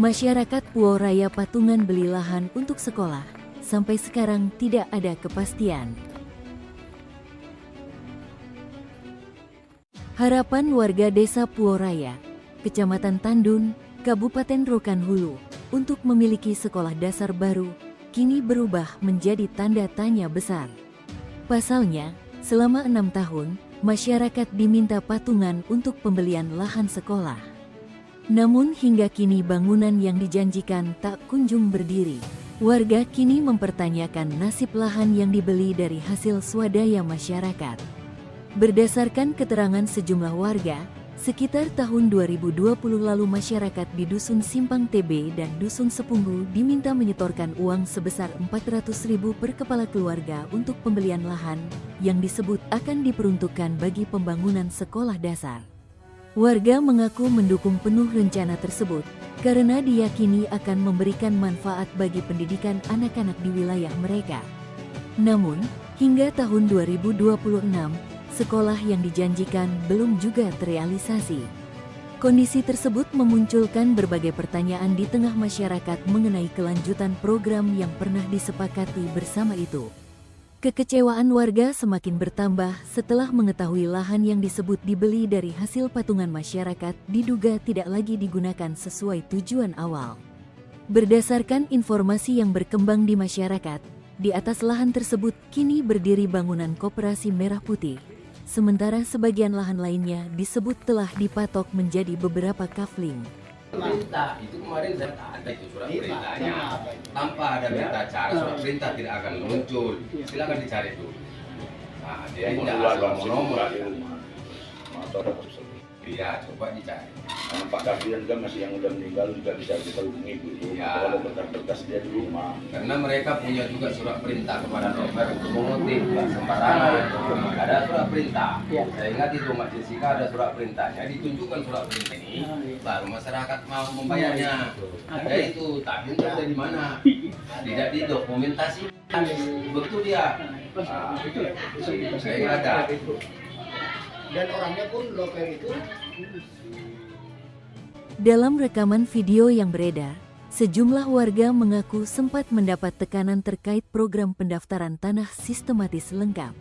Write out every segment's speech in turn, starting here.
Masyarakat Puau Raya Patungan beli lahan untuk sekolah. Sampai sekarang tidak ada kepastian. Harapan warga Desa Puau Raya, Kecamatan Tandun, Kabupaten Rokan Hulu, untuk memiliki sekolah dasar baru, kini berubah menjadi tanda tanya besar. Pasalnya, selama 6 tahun, masyarakat diminta patungan untuk pembelian lahan sekolah. Namun hingga kini bangunan yang dijanjikan tak kunjung berdiri. Warga kini mempertanyakan nasib lahan yang dibeli dari hasil swadaya masyarakat. Berdasarkan keterangan sejumlah warga, sekitar tahun 2020 lalu masyarakat di Dusun Simpang TB dan Dusun Sepunggu diminta menyetorkan uang sebesar 400.000 per kepala keluarga untuk pembelian lahan yang disebut akan diperuntukkan bagi pembangunan sekolah dasar. Warga mengaku mendukung penuh rencana tersebut karena diyakini akan memberikan manfaat bagi pendidikan anak-anak di wilayah mereka. Namun, hingga tahun 2026, sekolah yang dijanjikan belum juga terrealisasi. Kondisi tersebut memunculkan berbagai pertanyaan di tengah masyarakat mengenai kelanjutan program yang pernah disepakati bersama itu. Kekecewaan warga semakin bertambah setelah mengetahui lahan yang disebut dibeli dari hasil patungan masyarakat diduga tidak lagi digunakan sesuai tujuan awal. Berdasarkan informasi yang berkembang di masyarakat, di atas lahan tersebut kini berdiri bangunan Koperasi Merah Putih, sementara sebagian lahan lainnya disebut telah dipatok menjadi beberapa kafling. Perintah itu kemarin saya ada itu surat perintahnya. Tanpa ada berita acara, surat perintah tidak akan muncul. Silakan dicari dulu. Nah, dia tidak ada nomor. Iya, coba dicari. Pak Kapian kan masih yang udah meninggal juga bisa kita hubungi dulu. Kalau berkas-berkas dia di rumah. Karena mereka punya juga surat perintah kepada nomer untuk mengutip sembarangan. Ada surat perintah. Saya ingat itu Mbak Jessica ada surat perintahnya. Ditunjukkan surat perintah ini, baru masyarakat mau membayarnya. Ada itu, tapi entah dari mana. Tidak didokumentasikan. Betul dia. Saya nggak ada. Dan orangnya pun loker itu. Dalam rekaman video yang beredar, sejumlah warga mengaku sempat mendapat tekanan terkait program pendaftaran tanah sistematis lengkap.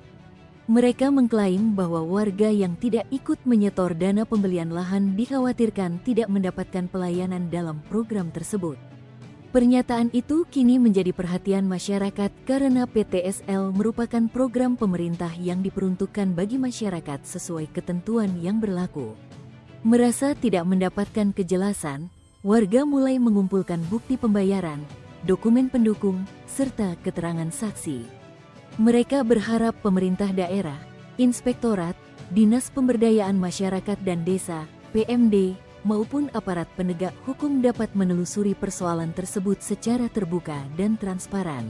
Mereka mengklaim bahwa warga yang tidak ikut menyetor dana pembelian lahan dikhawatirkan tidak mendapatkan pelayanan dalam program tersebut. Pernyataan itu kini menjadi perhatian masyarakat karena PTSL merupakan program pemerintah yang diperuntukkan bagi masyarakat sesuai ketentuan yang berlaku. Merasa tidak mendapatkan kejelasan, warga mulai mengumpulkan bukti pembayaran, dokumen pendukung, serta keterangan saksi. Mereka berharap pemerintah daerah, inspektorat, Dinas Pemberdayaan Masyarakat dan Desa, PMD, maupun aparat penegak hukum dapat menelusuri persoalan tersebut secara terbuka dan transparan.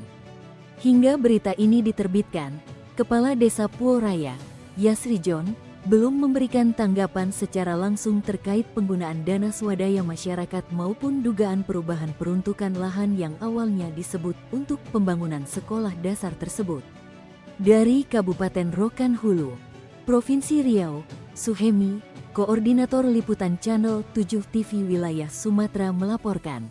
Hingga berita ini diterbitkan, Kepala Desa Puau Raya, Yasri John, belum memberikan tanggapan secara langsung terkait penggunaan dana swadaya masyarakat maupun dugaan perubahan peruntukan lahan yang awalnya disebut untuk pembangunan sekolah dasar tersebut. Dari Kabupaten Rokan Hulu, Provinsi Riau, Suhemi, Koordinator Liputan Channel 7 TV Wilayah Sumatera melaporkan.